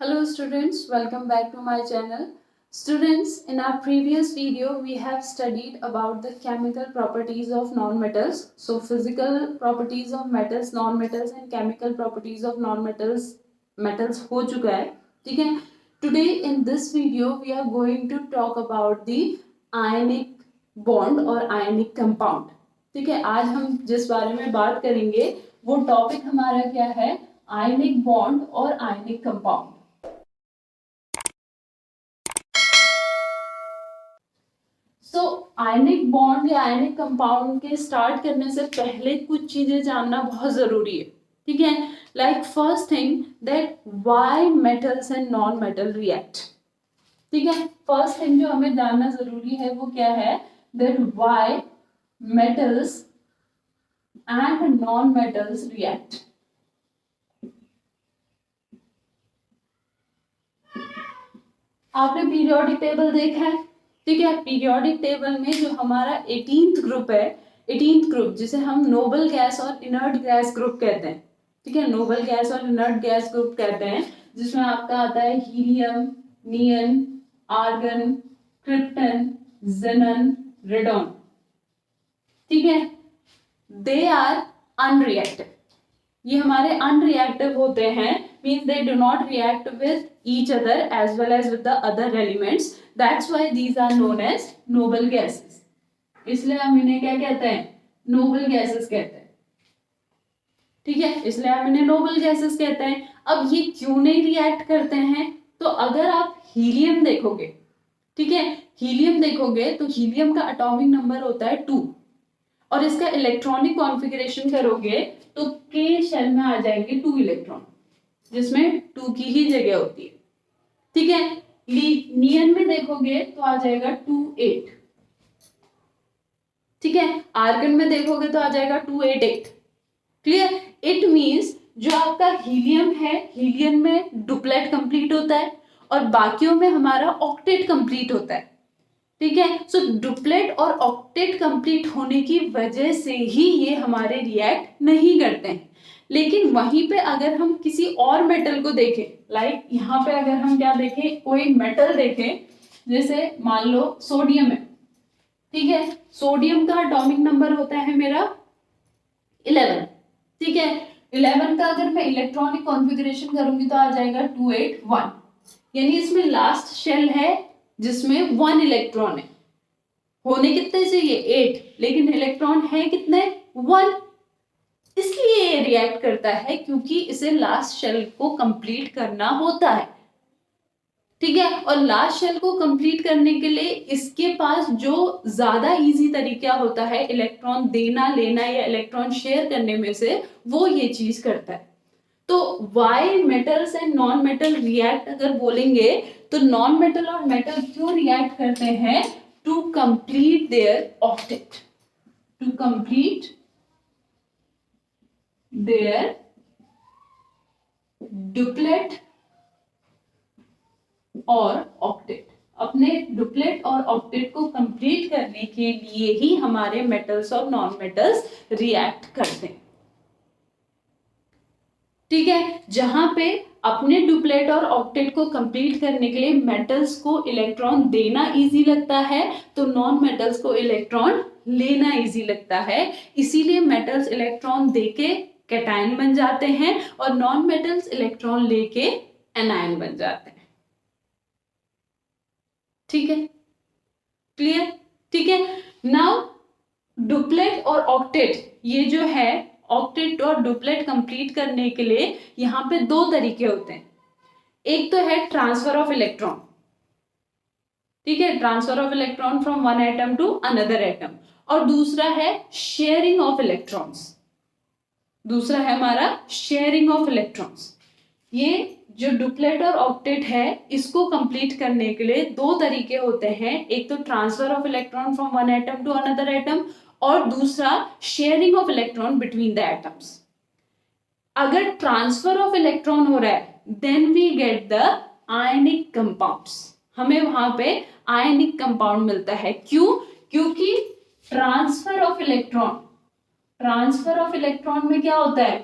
Hello students, welcome back to my channel. Students, in our previous video we have studied about the chemical properties of non-metals. So physical properties of metals, non-metals and chemical properties of non-metals metals हो चुका है, ठीक है. Today in this video we are going to talk about the ionic bond और ionic compound. ठीक है, आज हम जिस बारे में बात करेंगे वो टॉपिक हमारा क्या है, आयनिक बॉन्ड और आयनिक कंपाउंड. सो आयनिक बॉन्ड या आयनिक कंपाउंड के स्टार्ट करने से पहले कुछ चीजें जानना बहुत जरूरी है, ठीक है. Like first thing that why metals and non metal react. ठीक है, फर्स्ट थिंग जो हमें जानना जरूरी है वो क्या है, that why metals and non metals react. आपने पीरियोडिक टेबल देखा है, ठीक है. पीरियोडिक टेबल में जो हमारा 18th ग्रुप है, 18th ग्रुप जिसे हम नोबल गैस और इनर्ट गैस ग्रुप कहते हैं, ठीक है. नोबल गैस और इनर्ट गैस ग्रुप कहते हैं जिसमें आपका आता है हीलियम, नियन, आर्गन, क्रिप्टन, ज़ेनन, रेडॉन. ठीक है, दे आर अनरिएक्टिव. ये हमारे अनरिएक्टिव होते हैं, means they do not react with each other as well as with the other elements. That's why these are known as noble gases. इसलिए हम इन्हें क्या कहते हैं, noble gases कहते हैं, ठीक है. इसलिए हम इन्हें noble gases कहते हैं. अब ये क्यों नहीं रिएक्ट करते हैं, तो अगर आप हीलियम देखोगे, ठीक है, हीलियम देखोगे तो हीलियम का एटॉमिक नंबर होता है 2 और इसका इलेक्ट्रॉनिक कॉन्फ़िगरेशन करोगे तो के शेल में आ जाएंगे 2 इलेक्ट्रॉन जिसमें 2 की ही जगह होती है, ठीक है. नियन में देखोगे तो आ जाएगा 2 8, ठीक है. आर्गन में देखोगे तो आ जाएगा 2 8 8. क्लियर. इट मींस जो आपका हीलियम है, हीलियम में डुप्लेट कंप्लीट होता है और बाकियों में हमारा ऑक्टेट कंप्लीट होता है, ठीक है. सो डुप्लेट और ऑक्टेट कंप्लीट होने की वजह से ही ये हमारे रिएक्ट नहीं करते हैं. लेकिन वहीं पे अगर हम किसी और मेटल को देखें, लाइक यहाँ पे अगर हम क्या देखें, कोई मेटल देखें, जैसे मान लो सोडियम है, ठीक है. सोडियम का एटॉमिक नंबर होता है मेरा 11, ठीक है. 11 का अगर मैं इलेक्ट्रॉनिक कॉन्फ़िगरेशन करूंगी तो आ जाएगा 2 8 1. यानी इसमें लास्ट शेल है जिसमें 1 इलेक्ट्रॉन है. होने कितने चाहिए 8, लेकिन इलेक्ट्रॉन है कितने 1. इसलिए ये रिएक्ट करता है क्योंकि इसे लास्ट शेल को कंप्लीट करना होता है, ठीक है. और लास्ट शेल को कंप्लीट करने के लिए इसके पास जो ज्यादा इजी तरीका होता है इलेक्ट्रॉन देना लेना या इलेक्ट्रॉन शेयर करने में से, वो ये चीज करता है. तो why metals and non metal react अगर बोलेंगे तो नॉन मेटल और मेटल क्यों रिएक्ट करते हैं, to complete their octet, to complete their duplet और ऑक्टेट. अपने डुप्लेट और ऑक्टेट को कंप्लीट करने के लिए ही हमारे मेटल्स और नॉन मेटल्स रिएक्ट करते हैं, ठीक है. जहां पे अपने डुप्लेट और ऑक्टेट को कंप्लीट करने के लिए मेटल्स को इलेक्ट्रॉन देना इजी लगता है तो नॉन मेटल्स को इलेक्ट्रॉन लेना इजी लगता है. इसीलिए मेटल्स इलेक्ट्रॉन देके कैटायन बन जाते हैं और नॉन मेटल्स इलेक्ट्रॉन लेके एनायन बन जाते हैं, ठीक है. क्लियर, ठीक है. नाउ डुप्लेट और ऑक्टेट, ये जो है ऑक्टेट और डुप्लेट कंप्लीट करने के लिए यहाँ पे 2 तरीके होते हैं. एक तो है ट्रांसफर ऑफ इलेक्ट्रॉन, ठीक है, transfer of electron from one atom to another atom. और दूसरा है शेयरिंग ऑफ इलेक्ट्रॉन्स, दूसरा है हमारा शेयरिंग ऑफ इलेक्ट्रॉन्स. ये जो डुप्लेट और ऑक्टेट है इसको कंप्लीट करने के लिए 2 तरीके होते हैं. एक तो transfer of electron from one atom to another atom और दूसरा sharing of electron between the atoms. अगर ट्रांसफर ऑफ इलेक्ट्रॉन हो रहा है then we get the ionic compounds. हमें वहां पे आयनिक कंपाउंड मिलता है. क्यों, क्योंकि transfer of electron, transfer of electron में क्या होता है,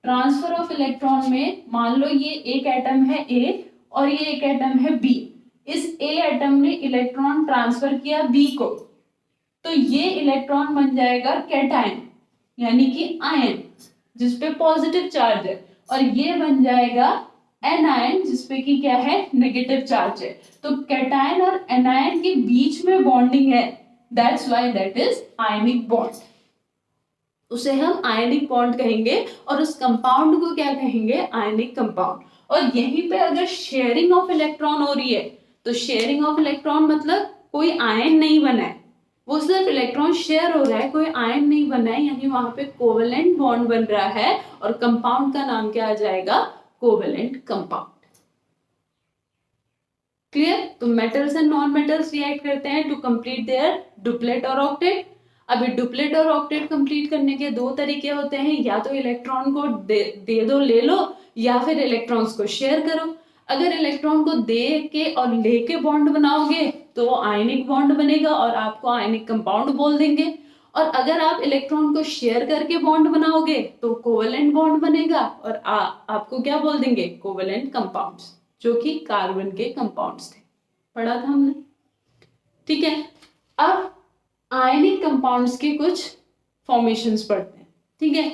ट्रांसफर ऑफ इलेक्ट्रॉन में मान लो ये एक एटम है ए और ये एक एटम है बी। इस ए एटम ने इलेक्ट्रॉन ट्रांसफर किया बी को, तो ये इलेक्ट्रॉन बन जाएगा कैटायन यानी कि आयन जिसपे पॉजिटिव चार्ज है, और ये बन जाएगा एनायन जिसपे कि क्या है, नेगेटिव चार्ज है। तो कैटायन और एनायन के बीच में बॉन्डिंग है, that's why that is ionic bond. उसे हम आयनिक बॉन्ड कहेंगे और उस कंपाउंड को क्या कहेंगे, आयनिक कंपाउंड। और यहीं पे अगर शेयरिंग ऑफ इलेक्ट्रॉन हो रही है, तो शेयरिंग ऑफ इलेक्ट्रॉन मतलब कोई आयन नहीं बना है, वो सिर्फ इलेक्ट्रॉन शेयर हो रहा है, कोई आयन नहीं बना है, यानी वहां पे कोवेलेंट बॉन्ड बन रहा है, और कंपाउंड का नाम क्या आ जाएगा, कोवेलेंट कंपाउंड। क्लियर? तो metals and non metals react करते हैं टू कंप्लीट देयर डुप्लेट और ऑक्टेट। अभी डुप्लेट और ऑक्टेट कंप्लीट करने के दो तरीके होते हैं, या तो इलेक्ट्रॉन को दे दो ले लो, या फिर इलेक्ट्रॉन्स को शेयर करो। अगर इलेक्ट्रॉन को दे के और लेके बॉन्ड बनाओगे तो वो आयनिक बॉन्ड बनेगा और आपको आयनिक कंपाउंड बोल देंगे, और अगर आप इलेक्ट्रॉन को शेयर करके बॉन्ड बनाओगे तो कोवेलेंट बॉन्ड बनेगा और आपको क्या बोल देंगे, कोवेलेंट कंपाउंड्स, जो कि कार्बन के कंपाउंड्स थे, पढ़ा था हमने। ठीक है, अब आयनिक कंपाउंड्स के कुछ फॉर्मेशंस पढ़ते हैं। ठीक है,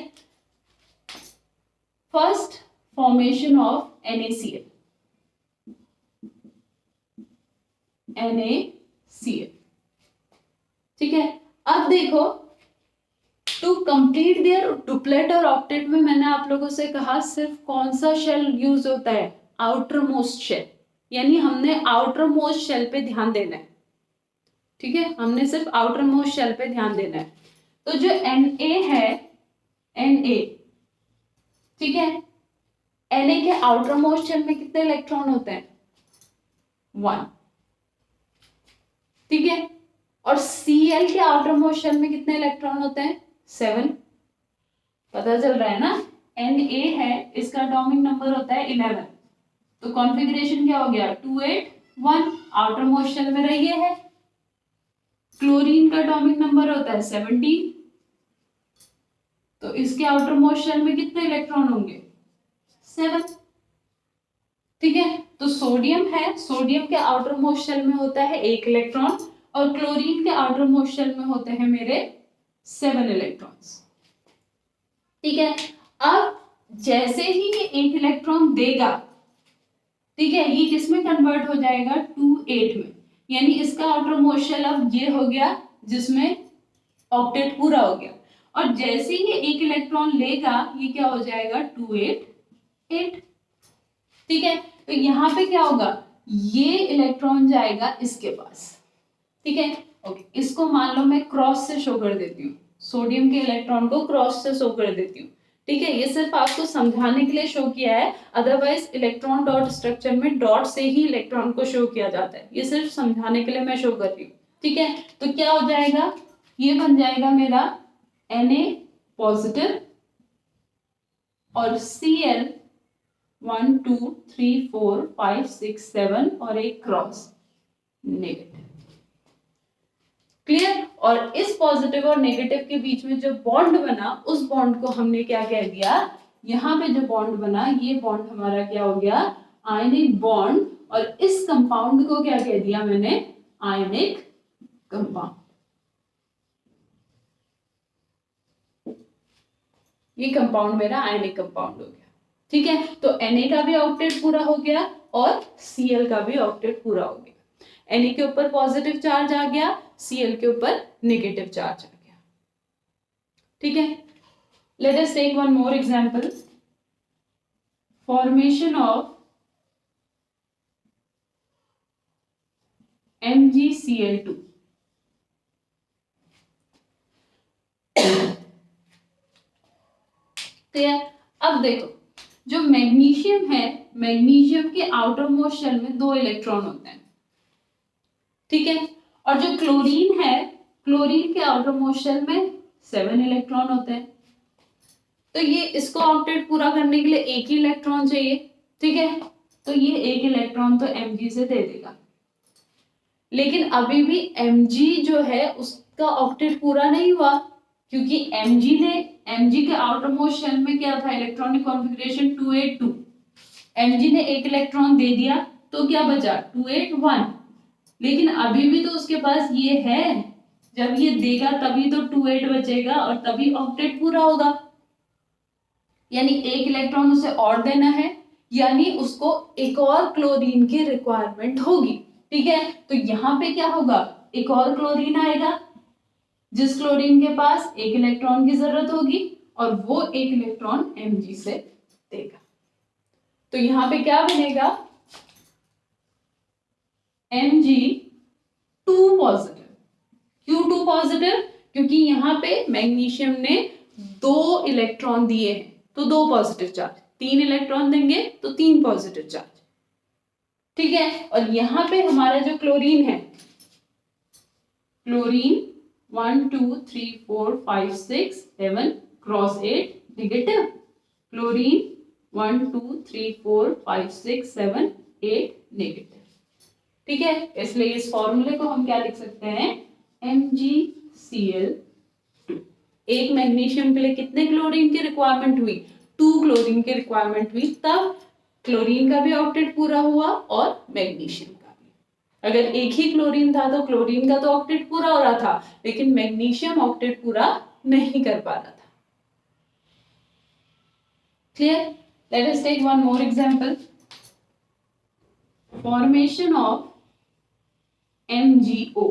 first formation of NaCl। NaCl, ठीक है। अब देखो, टू कंप्लीट देयर डुप्लेट और ऑक्टेट में मैंने आप लोगों से कहा सिर्फ कौन सा शेल यूज होता है, आउटर मोस्ट शेल, यानी हमने आउटर मोस्ट शेल पे ध्यान देना है। ठीक है, हमने सिर्फ आउटर मोस्ट शेल पे ध्यान देना है। तो जो Na है, Na, ठीक है, Na के आउटर मोस्ट शेल में कितने इलेक्ट्रॉन होते हैं, 1। ठीक है, और Cl के आउटर मोस्ट शेल में कितने इलेक्ट्रॉन होते हैं, 7। पता चल रहा है ना, Na है, इसका एटॉमिक नंबर होता है 11, तो कॉन्फ़िगरेशन क्या हो गया, 2 8 1, आउटर मोस्ट शेल मेरा ये है। क्लोरीन का एटॉमिक नंबर होता है 17, तो इसके आउटर मोस्ट शेल में कितने इलेक्ट्रॉन होंगे, 7। ठीक है, तो सोडियम है, सोडियम के आउटर मोस्ट शेल में होता है 1 इलेक्ट्रॉन, और क्लोरीन के आउटर मोस्ट शेल में होते हैं मेरे 7 इलेक्ट्रॉन्स। ठीक है, अब जैसे ही ये 1 इलेक्ट्रॉन देगा, ठीक है, ये किसमें कन्वर्ट हो जाएगा, 2 8 में, यानी इसका आउटर मोस्ट शेल अब ये हो गया जिसमें ऑक्टेट पूरा हो गया, और जैसे ही ये 1 इलेक्ट्रॉन लेगा ये क्या हो जाएगा, 2 8 8। ठीक है, तो यहाँ पे क्या होगा, ये इलेक्ट्रॉन जाएगा इसके पास। ठीक है, ओके, इसको मान लो मैं क्रॉस से शो कर देती हूँ, सोडियम के इलेक्ट्रॉन को क्रॉस से शो कर देती हूँ। ठीक है, ये सिर्फ आपको समझाने के लिए शो किया है, अदरवाइज इलेक्ट्रॉन डॉट स्ट्रक्चर में डॉट से ही इलेक्ट्रॉन को शो किया जाता है, ये सिर्फ समझाने के लिए मैं शो कर रही हूँ। ठीक है, तो क्या हो जाएगा, ये बन जाएगा मेरा Na पॉजिटिव और Cl 1 2 3 4 5 6 7 और एक क्रॉस नेगेटिव। क्लियर? और इस पॉजिटिव और नेगेटिव के बीच में जो बॉन्ड बना, उस बॉन्ड को हमने क्या कह दिया, यहाँ पे जो बॉन्ड बना, ये बॉन्ड हमारा क्या हो गया, आयनिक बॉन्ड, और इस कंपाउंड को क्या कह दिया मैंने, आयनिक कंपाउंड। ये कंपाउंड मेरा आयनिक कंपाउंड हो गया। ठीक है, तो Na का भी ऑक्टेट पूरा हो गया और Cl का भी ऑक्टेट पूरा हो गया। Na के ऊपर पॉजिटिव चार्ज आ गया, Cl के ऊपर नेगेटिव चार्ज आ गया। ठीक है, let us take one more example, formation of MgCl2। अब देखो, जो मैग्नीशियम है, मैग्नीशियम के आउटर मोस्ट शेल में 2 इलेक्ट्रॉन होते हैं। ठीक है, और जो क्लोरीन है, क्लोरीन के आउटर मोस्ट शेल में 7 इलेक्ट्रॉन होते हैं। तो ये इसको ऑक्टेट पूरा करने के लिए 1 ही इलेक्ट्रॉन चाहिए। ठीक है, तो ये 1 इलेक्ट्रॉन तो Mg से दे देगा, लेकिन अभी भी Mg जो है उसका ऑक्टेट पूरा नहीं हुआ, क्योंकि Mg के आउटर मोस्ट शेल में क्या था, इलेक्ट्रॉनिक कॉन्फ़िगरेशन 282, Mg ने एक इलेक्ट्रॉन दे दिया तो क्या बचा 281, लेकिन अभी भी तो उसके पास ये है, जब ये देगा तभी तो 28 बचेगा और तभी ऑक्टेट पूरा होगा, यानी एक इलेक्ट्रॉन उसे और देना है, यानी उसको एक और क्लोरीन की रिक्वायरमेंट होगी। ठीक है, तो यहाँ पे क्या होगा, एक और क्लोरीन आएगा जिस क्लोरीन के पास एक इलेक्ट्रॉन की जरूरत होगी और वो एक इलेक्ट्रॉन Mg से देगा। तो यहाँ पे क्या बनेगा, Mg2 पॉजिटिव। क्यों 2 पॉजिटिव, क्योंकि यहाँ पे मैग्नीशियम ने 2 इलेक्ट्रॉन दिए हैं तो 2 पॉजिटिव चार्ज, 3 इलेक्ट्रॉन देंगे तो 3 पॉजिटिव चार्ज। ठीक है, और यहाँ पे हमारा जो क्लोरीन है, chlorine 1 2 3 4 5 6 7 cross 8 negative, chlorine 1 2 3 4 5 6 7 8 negative. ठीक है, इसलिए इस फॉर्मूले को हम क्या लिख सकते हैं, MgCl। एक मैग्नीशियम के लिए कितने क्लोरीन की रिक्वायरमेंट हुई, 2 क्लोरीन की रिक्वायरमेंट हुई, तब क्लोरीन का भी ऑक्टेट पूरा हुआ और मैग्नीशियम का भी। अगर एक ही क्लोरीन था तो क्लोरीन का तो ऑक्टेट पूरा हो रहा था, लेकिन मैग्नीशियम ऑक्टेट पूरा नहीं कर पा रहा था। Clear? Let us take one more example, formation of MgO।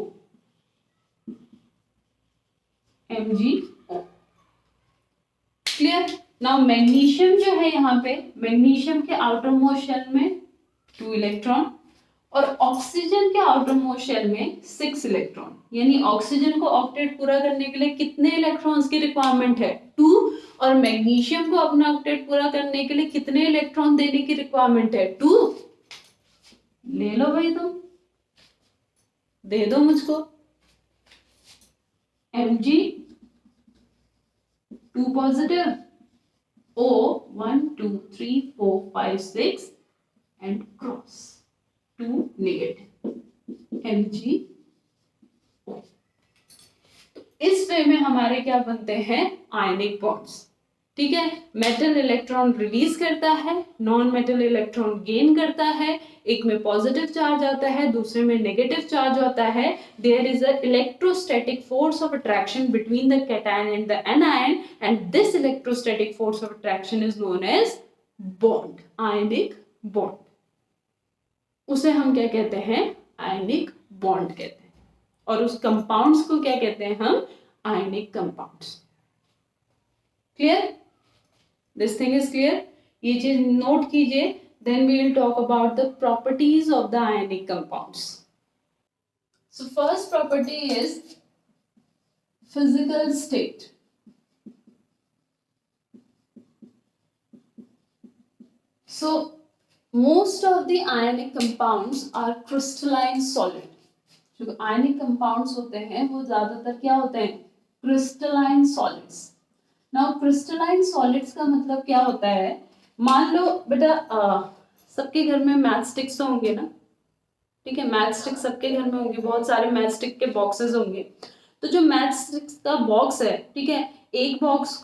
Clear? Now magnesium जो है, यहाँ पे मैग्नीशियम के आउटर मोस्ट शेल में 2 इलेक्ट्रॉन और ऑक्सीजन के आउटर मोस्ट शेल में 6 इलेक्ट्रॉन, यानी ऑक्सीजन को ऑक्टेट पूरा करने के लिए कितने इलेक्ट्रॉन्स की रिक्वायरमेंट है, 2, और मैग्नीशियम को अपना ऑक्टेट पूरा करने के लिए कितने इलेक्ट्रॉन देने की रिक्वायरमेंट है, 2। ले लो भाई, तुम दे दो मुझको, Mg 2 positive, O 1 2 3 4 5 6 and cross 2 negative, MgO। तो इस वे में हमारे क्या बनते हैं, आयनिक बॉन्ड्स। ठीक है, मेटल इलेक्ट्रॉन रिलीज करता है, नॉन मेटल इलेक्ट्रॉन गेन करता है, एक में पॉजिटिव चार्ज आता है, दूसरे में नेगेटिव चार्ज होता है। There is a electrostatic force of attraction between the cation and the anion, and this electrostatic force of attraction is known as bond, ionic bond. उसे हम क्या कहते हैं, आयनिक बॉन्ड कहते हैं, और उस कंपाउंड्स को क्या कहते हैं हम, ionic compounds. Clear? This thing is clear? ये चीज नोट कीजिए, then we will talk about the properties of the ionic compounds. So first property is physical state. So most of the ionic compounds are crystalline solid. जो ionic compounds होते हैं वो ज्यादातर क्या होते हैं, crystalline solids. Now crystalline solids का मतलब क्या होता है, मान लो बेटा सबके घर में मैच स्टिक्स होंगे ना, ठीक है, मैच स्टिक सबके घर में होंगे, बहुत सारे मैच स्टिक के बॉक्सेस होंगे। तो जो मैच स्टिक्स का बॉक्स है, ठीक है, एक बॉक्स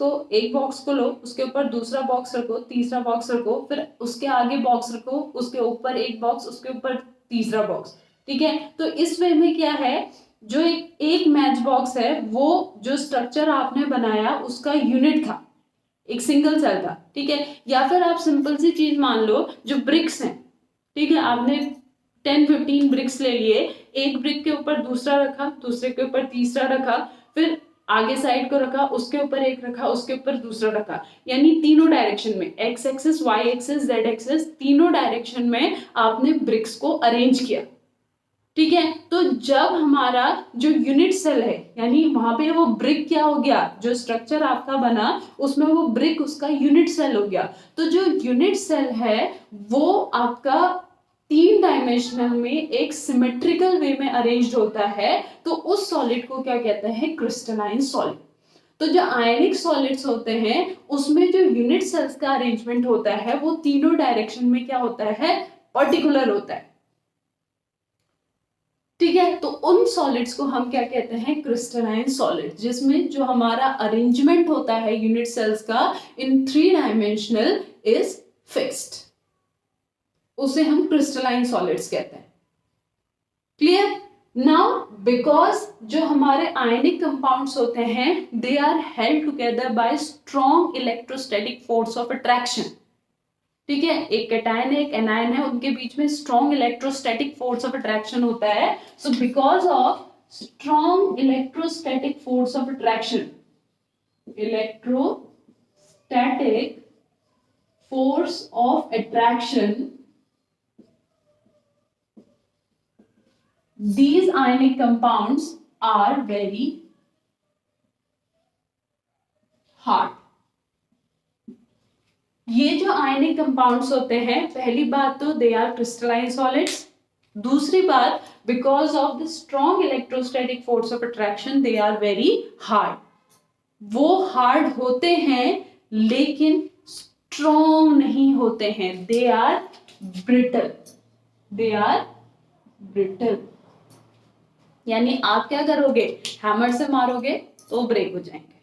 को लो, उसके ऊपर दूसरा बॉक्स रखो, तीसरा बॉक्स रखो, फिर उसके आगे बॉक्स रखो, उसके ऊपर एक बॉक्स, उसके ऊपर तीसरा बॉक्स। ठीक है, तो इस वे में क्या है, जो एक मैच बॉक्स है वो जो स्ट्रक्चर आपने बनाया उसका यूनिट था, एक सिंगल सेल था। ठीक है, या फिर आप सिंपल सी चीज मान लो, जो ब्रिक्स हैं, ठीक है, आपने 10-15 ब्रिक्स ले लिए, एक ब्रिक के ऊपर दूसरा रखा, दूसरे के ऊपर तीसरा रखा, फिर आगे साइड को रखा, उसके ऊपर एक रखा, उसके ऊपर दूसरा रखा, यानी तीनों डायरेक्शन में, x axis, y axis, z axis, तीनों डायरेक्शन में आपने ब्रिक्स को अरेंज किया। ठीक है, तो जब हमारा जो यूनिट सेल है, यानी वहां पे वो ब्रिक क्या हो गया, जो स्ट्रक्चर आपका बना उसमें वो ब्रिक उसका यूनिट सेल हो गया। तो जो यूनिट सेल है वो आपका 3 डायमेंशनल में एक सिमेट्रिकल वे में अरेंज्ड होता है, तो उस सॉलिड को क्या कहते हैं, क्रिस्टलाइन सॉलिड। तो जो आयनिक सॉलिड्स होते हैं उसमें जो यूनिट सेल्स का अरेंजमेंट होता है वो तीनों डायरेक्शन में क्या होता है, पर्टिकुलर होता है। ठीक है, तो उन सॉलिड्स को हम क्या कहते हैं, क्रिस्टलाइन सॉलिड, जिसमें जो हमारा अरेंजमेंट होता है यूनिट सेल्स का इन 3 डायमेंशनल इज फिक्स्ड। उसे हम क्रिस्टलाइन सॉलिड्स कहते हैं। क्लियर? नाउ बिकॉज जो हमारे आयनिक कंपाउंड्स होते हैं they are held together by strong electrostatic force of attraction. ठीक है, एक कैटायन है एक एनायन है, उनके बीच में strong electrostatic force of attraction होता है। So because of strong electrostatic force of attraction, electrostatic force of attraction, these ionic compounds are very hard। ये जो आयनिक कंपाउंड्स होते हैं, पहली बात तो दे आर क्रिस्टलाइन सॉलिड्स, दूसरी बात because of the strong electrostatic force of attraction they are very hard. वो हार्ड होते हैं लेकिन स्ट्रॉन्ग नहीं होते हैं, they are brittle, they are brittle. यानी आप क्या करोगे, हैमर से मारोगे तो ब्रेक हो जाएंगे।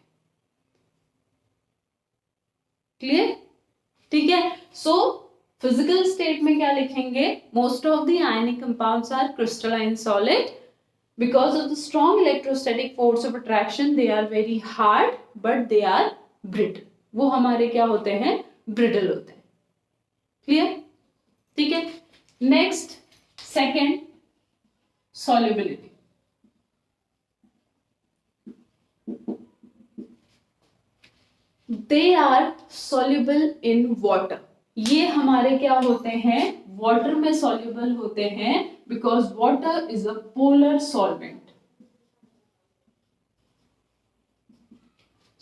क्लियर? ठीक है, सो फिजिकल स्टेट में क्या लिखेंगे, most of the ionic compounds are crystalline solid, because of the strong electrostatic force of attraction they are very hard but they are brittle. वो हमारे क्या होते हैं, ब्रिटल होते हैं। क्लियर? ठीक है, next second solubility. They are soluble in water. ये हमारे क्या होते हैं, वाटर में सॉल्युबल होते हैं because water is a polar solvent.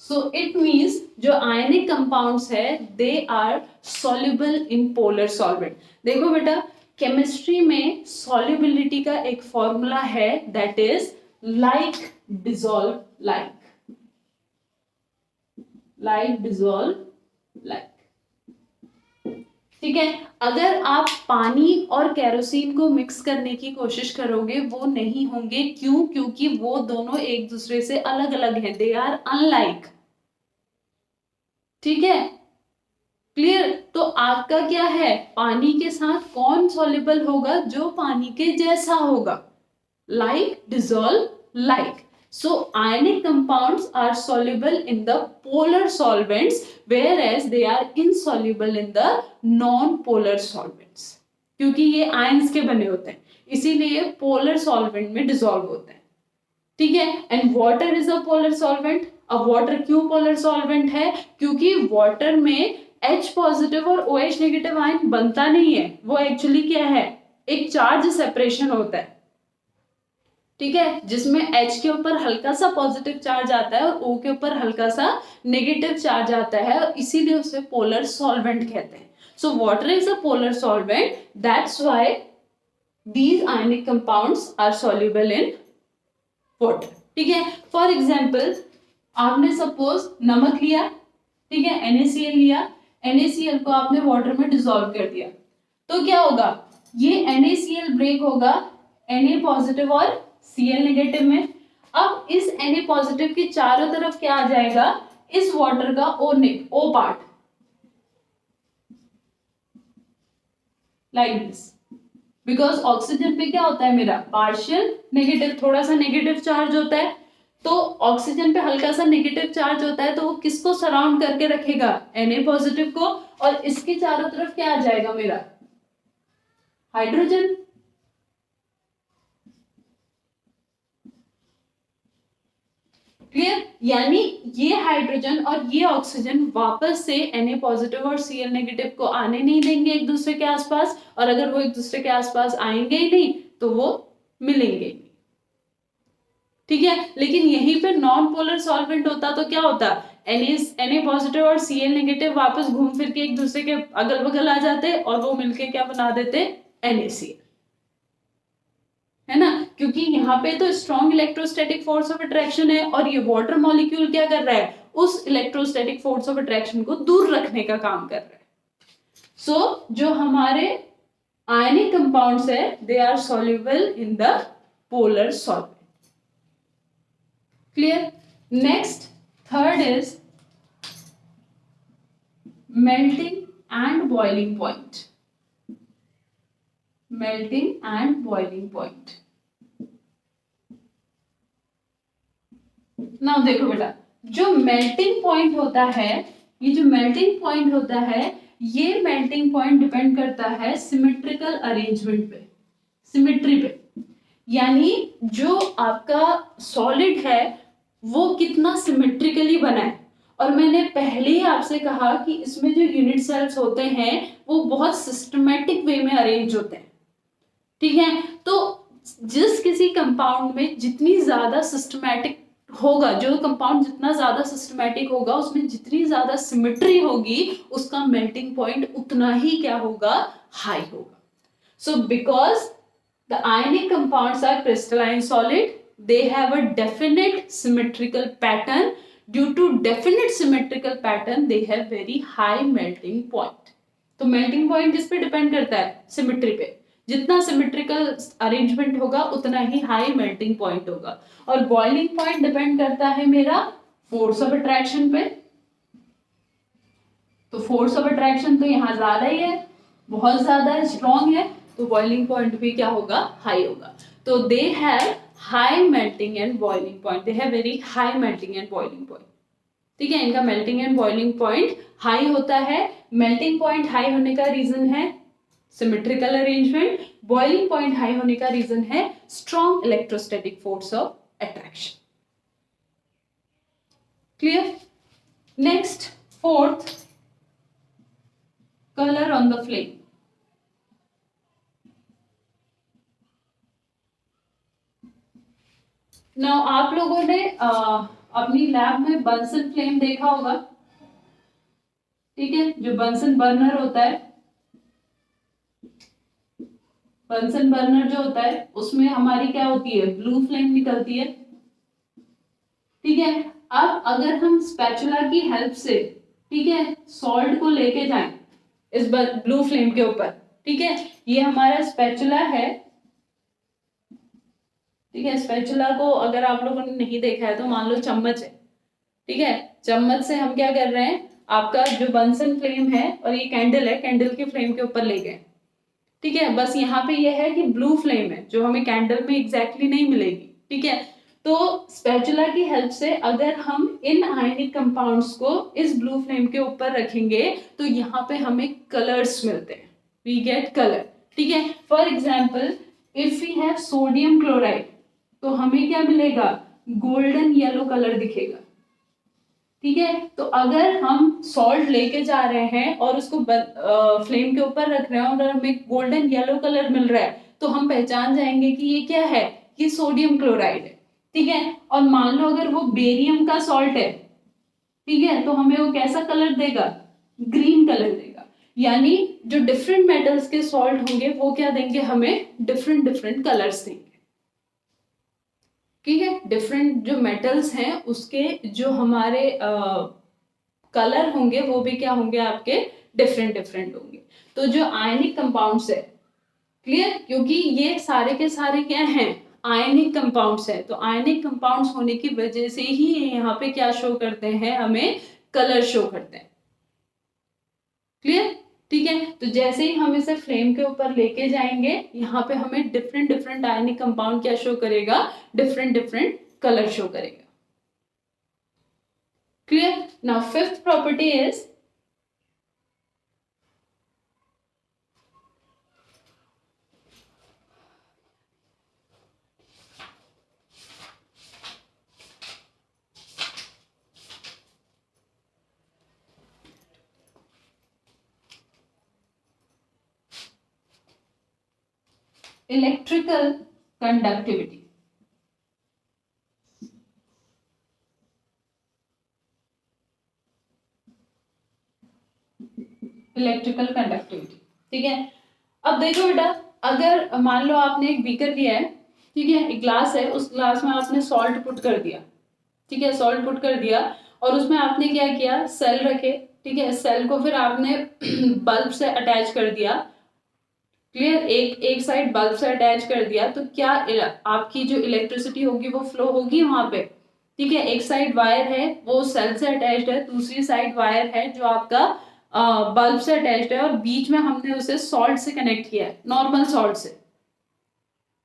So it means जो आयनिक कंपाउंड्स है they are soluble in polar solvent. देखो बेटा, केमिस्ट्री में सॉल्युबिलिटी का एक फॉर्मूला है that is like dissolve like, like dissolve like. ठीक है, अगर आप पानी और केरोसिन को मिक्स करने की कोशिश करोगे वो नहीं होंगे। क्यों? क्योंकि वो दोनों एक दूसरे से अलग अलग हैं, दे आर अनलाइक। ठीक है, क्लियर? तो आपका क्या है, पानी के साथ कौन सॉल्युबल होगा, जो पानी के जैसा होगा, like dissolve like. So ionic compounds are soluble in the polar solvents whereas they are insoluble in the non-polar solvents। क्योंकि ये आयंस के बने होते हैं इसीलिए पोलर सॉल्वेंट में डिसॉल्व होते हैं। ठीक है, and water is a polar solvent. अब वाटर क्यों पोलर सॉल्वेंट है, क्योंकि वाटर में H पॉजिटिव और OH नेगेटिव आयन बनता नहीं है, वो एक्चुअली क्या है, एक चार्ज सेपरेशन होता है। ठीक है, जिसमें H के ऊपर हल्का सा पॉजिटिव चार्ज आता है और O के ऊपर हल्का सा नेगेटिव चार्ज आता है और इसीलिए उसे पोलर सॉल्वेंट कहते हैं। So water is a polar solvent, that's why these ionic compounds are soluble in water. ठीक है, फॉर एग्जांपल आपने सपोज नमक लिया, ठीक है, NaCl लिया, NaCl को आपने वाटर में डिसॉल्व कर दिया तो क्या होगा, ये NaCl ब्रेक होगा Na पॉजिटिव और Cl नेगेटिव में। अब इस Na पॉजिटिव के चारों तरफ क्या आ जाएगा, इस वाटर का O part, like this. Because oxygen पे क्या होता है मेरा पार्शियल नेगेटिव, थोड़ा सा नेगेटिव चार्ज होता है, तो ऑक्सीजन पे हल्का सा नेगेटिव चार्ज होता है तो वो किसको सराउंड करके रखेगा, Na पॉजिटिव को, और इसके चारों तरफ क्या आ जाएगा मेरा हाइड्रोजन। क्लियर? यानी ये हाइड्रोजन और ये ऑक्सीजन वापस से Na पॉजिटिव और Cl नेगेटिव को आने नहीं देंगे एक दूसरे के आसपास, और अगर वो एक दूसरे के आसपास आएंगे ही नहीं तो वो मिलेंगे ही नहीं। ठीक है, लेकिन यहीं पे नॉन पोलर सॉल्वेंट होता तो क्या होता, Na पॉजिटिव और Cl नेगेटिव वापस घूम फिर के एक दूसरे के अगल बगल आ जाते और वो मिलके क्या बना देते, NaCl, है ना। क्योंकि यहाँ पे तो strong electrostatic force of attraction है और ये वाटर मॉलिक्यूल क्या कर रहा है, उस इलेक्ट्रोस्टैटिक फोर्स ऑफ अट्रैक्शन को दूर रखने का काम कर रहा है। सो जो हमारे आयनिक कंपाउंड्स है they are soluble in the polar solvent. Clear? Next third is melting and boiling point. Melting and boiling point. Now देखो बेटा, जो मेल्टिंग पॉइंट होता है, ये जो मेल्टिंग पॉइंट होता है, ये मेल्टिंग पॉइंट डिपेंड करता है सिमेट्रिकल अरेंजमेंट पे, सिमेट्री पे। यानी जो आपका सॉलिड है वो कितना सिमेट्रिकली बना है। और मैंने पहले ही आपसे कहा कि इसमें जो यूनिट सेल्स होते हैं वो बहुत सिस्टमेटिक वे में अरेंज होते हैं, ठीक है। तो जिस किसी कंपाउंड में जितनी ज्यादा सिस्टमेटिक होगा, जो कंपाउंड जितना ज्यादा सिस्टमेटिक होगा, उसमें जितनी ज्यादा सिमेट्री होगी, उसका मेल्टिंग पॉइंट उतना ही क्या होगा, हाई होगा। So because the ionic compounds are crystalline solid, they have a definite symmetrical pattern. Due to definite symmetrical pattern they have very high melting point. तो melting point किस पे depend करता है, symmetry पे। जितना सिमेट्रिकल अरेंजमेंट होगा उतना ही high melting point होगा। और बॉइलिंग पॉइंट डिपेंड करता है मेरा फोर्स ऑफ अट्रैक्शन पे। तो फोर्स ऑफ अट्रैक्शन तो यहाँ ज्यादा ही है, बहुत ज्यादा है, स्ट्रॉन्ग है, तो बॉइलिंग पॉइंट भी क्या होगा, हाई होगा। तो they have high melting and boiling point, they have very high melting and boiling point, ठीक है। इनका melting and boiling point high होता है। मेल्टिंग पॉइंट हाई होने का रीजन है symmetrical arrangement, boiling point high होने का रीजन है strong electrostatic force of attraction. Clear. Next, fourth, colour on the flame. Now आप लोगों ने अपनी लैब में बंसन फ्लेम देखा होगा, ठीक है। जो बंसन बर्नर होता है, बंसन बर्नर जो होता है उसमें हमारी क्या होती है, ब्लू फ्लेम निकलती है, ठीक है। अब अगर हम स्पैचुला की हेल्प से, ठीक है, सॉल्ट को लेके जाएं इस ब्लू फ्लेम के ऊपर, ठीक है, ये हमारा स्पैचुला है, ठीक है। स्पैचुला को अगर आप लोगों ने नहीं देखा है तो मान लो चम्मच है, ठीक है। चम्मच से हम क्या कर रहे हैं, आपका जो बंसन फ्लेम है और ये कैंडल है, कैंडल की फ्लेम के ऊपर ले गए, ठीक है। बस यहाँ पे ये है कि ब्लू फ्लेम है जो हमें कैंडल में एग्जैक्टली नहीं मिलेगी, ठीक है। तो स्पैचुला की हेल्प से अगर हम इन आयनिक कंपाउंड्स को इस ब्लू फ्लेम के ऊपर रखेंगे तो यहाँ पे हमें कलर्स मिलते हैं, वी गेट कलर, ठीक है। For example if we have sodium chloride तो हमें क्या मिलेगा, गोल्डन येलो कलर दिखेगा, ठीक है। तो अगर हम सॉल्ट लेके जा रहे हैं और उसको फ्लेम के ऊपर रख रहे हैं और हमें गोल्डन येलो कलर मिल रहा है तो हम पहचान जाएंगे कि ये क्या है, ये सोडियम क्लोराइड है, ठीक है। और मान लो अगर वो बेरियम का सॉल्ट है, ठीक है, तो हमें वो कैसा कलर देगा, ग्रीन कलर देगा। यानी जो डिफरेंट मेटल्स के सॉल्ट होंगे वो क्या देंगे, हमें डिफरेंट डिफरेंट कलर्स देंगे, ठीक है। डिफरेंट जो मेटल्स हैं उसके जो हमारे कलर होंगे वो भी क्या होंगे, आपके डिफरेंट डिफरेंट होंगे। तो जो आयनिक कंपाउंड्स है, क्लियर, क्योंकि ये सारे के सारे क्या हैं, आयनिक कंपाउंड्स है। तो आयनिक कंपाउंड्स होने की वजह से ही यहाँ पे क्या शो करते हैं, हमें कलर शो करते हैं, क्लियर, ठीक है। तो जैसे ही हम इसे फ्लेम के ऊपर लेके जाएंगे यहाँ पे हमें डिफरेंट डिफरेंट आयनिक कंपाउंड क्या शो करेगा, डिफरेंट डिफरेंट कलर शो करेगा, clear. Now fifth property is electrical conductivity. Electrical conductivity, ठीक है। अब देखो बेटा, अगर मान लो आपने एक बीकर लिया है, ठीक है, एक ग्लास है, उस ग्लास में आपने सॉल्ट पुट कर दिया, ठीक है, सॉल्ट पुट कर दिया और उसमें आपने क्या किया, सेल रखे, ठीक है। सेल को फिर आपने बल्ब से अटैच कर दिया, क्लियर, एक साइड बल्ब से अटैच कर दिया तो क्या आपकी जो इलेक्ट्रिसिटी होगी वो फ्लो होगी वहां पे, ठीक है। एक साइड वायर है वो सेल से अटैच्ड है, दूसरी साइड वायर है जो आपका बल्ब से अटैच्ड है और बीच में हमने उसे सॉल्ट से कनेक्ट किया है, नॉर्मल सॉल्ट से,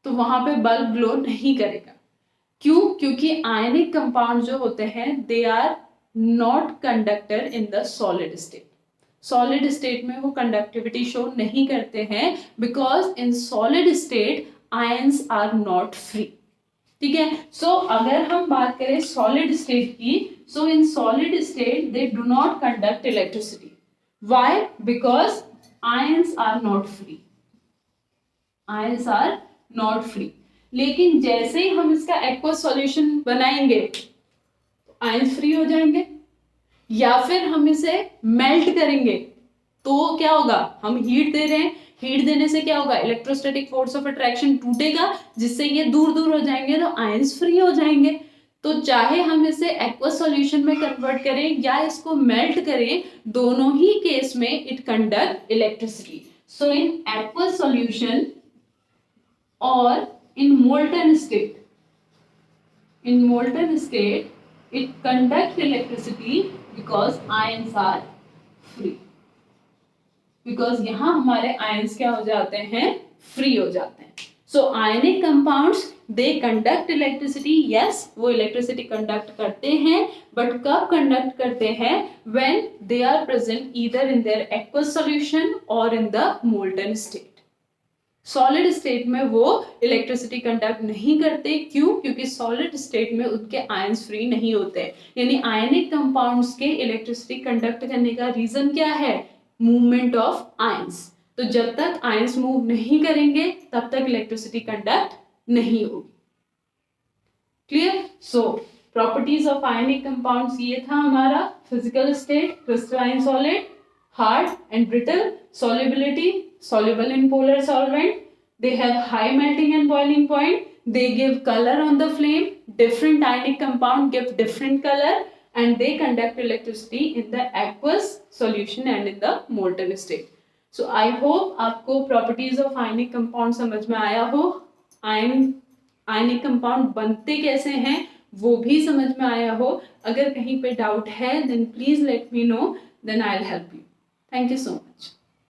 तो वहां पे बल्ब ग्लो नहीं करेगा। क्यों? क्योंकि आयनिक कंपाउंड जो होते हैं they are not conductor in the solid state. Solid state में वो कंडक्टिविटी शो नहीं करते हैं because in solid state ions are not free. ठीक है, सो अगर हम बात करें सॉलिड स्टेट की, so in solid state they do not conduct electricity. Why? Because ions are not free, ions are not free. लेकिन जैसे ही हम इसका एक्वस सॉल्यूशन बनाएंगे तो आयंस फ्री हो जाएंगे, या फिर हम इसे मेल्ट करेंगे तो क्या होगा, हम हीट दे रहे हैं, हीट देने से क्या होगा, इलेक्ट्रोस्टैटिक फोर्स ऑफ अट्रैक्शन टूटेगा जिससे ये दूर दूर हो जाएंगे तो आयंस फ्री हो जाएंगे। तो चाहे हम इसे एक्वस सॉल्यूशन में कन्वर्ट करें या इसको मेल्ट करें, दोनों ही केस में it conduct electricity. So in aqueous solution और in molten state it conducts electricity because ions are free, because यहाँ हमारे आयंस क्या हो जाते हैं, फ्री हो जाते हैं। So ionic compounds they conduct electricity, yes वो इलेक्ट्रिसिटी कंडक्ट करते हैं, बट कब कंडक्ट करते हैं, when they are present either in their aqueous solution और in the molten state. Solid state में वो इलेक्ट्रिसिटी कंडक्ट नहीं करते। क्यों? क्योंकि सॉलिड स्टेट में उनके आयंस फ्री नहीं होते। यानी आयनिक कंपाउंड्स के इलेक्ट्रिसिटी कंडक्ट करने का रीजन क्या है, मूवमेंट ऑफ आयंस। तो जब तक आयंस मूव नहीं करेंगे तब तक इलेक्ट्रिसिटी कंडक्ट नहीं होगी। Clear? So properties of ionic compounds ये था हमारा, physical state crystalline solid, hard and brittle, solubility soluble in polar solvent, they have high melting and boiling point, they give color on the flame, different ionic compound give different color, and they conduct electricity in the aqueous solution and in the molten state. So I hope आपको properties of ionic compound समझ में आया हो, ionic compound बनते कैसे हैं वो भी समझ में आया हो। अगर कहीं पे डाउट है then please let me know, then I'll help you. Thank you so much.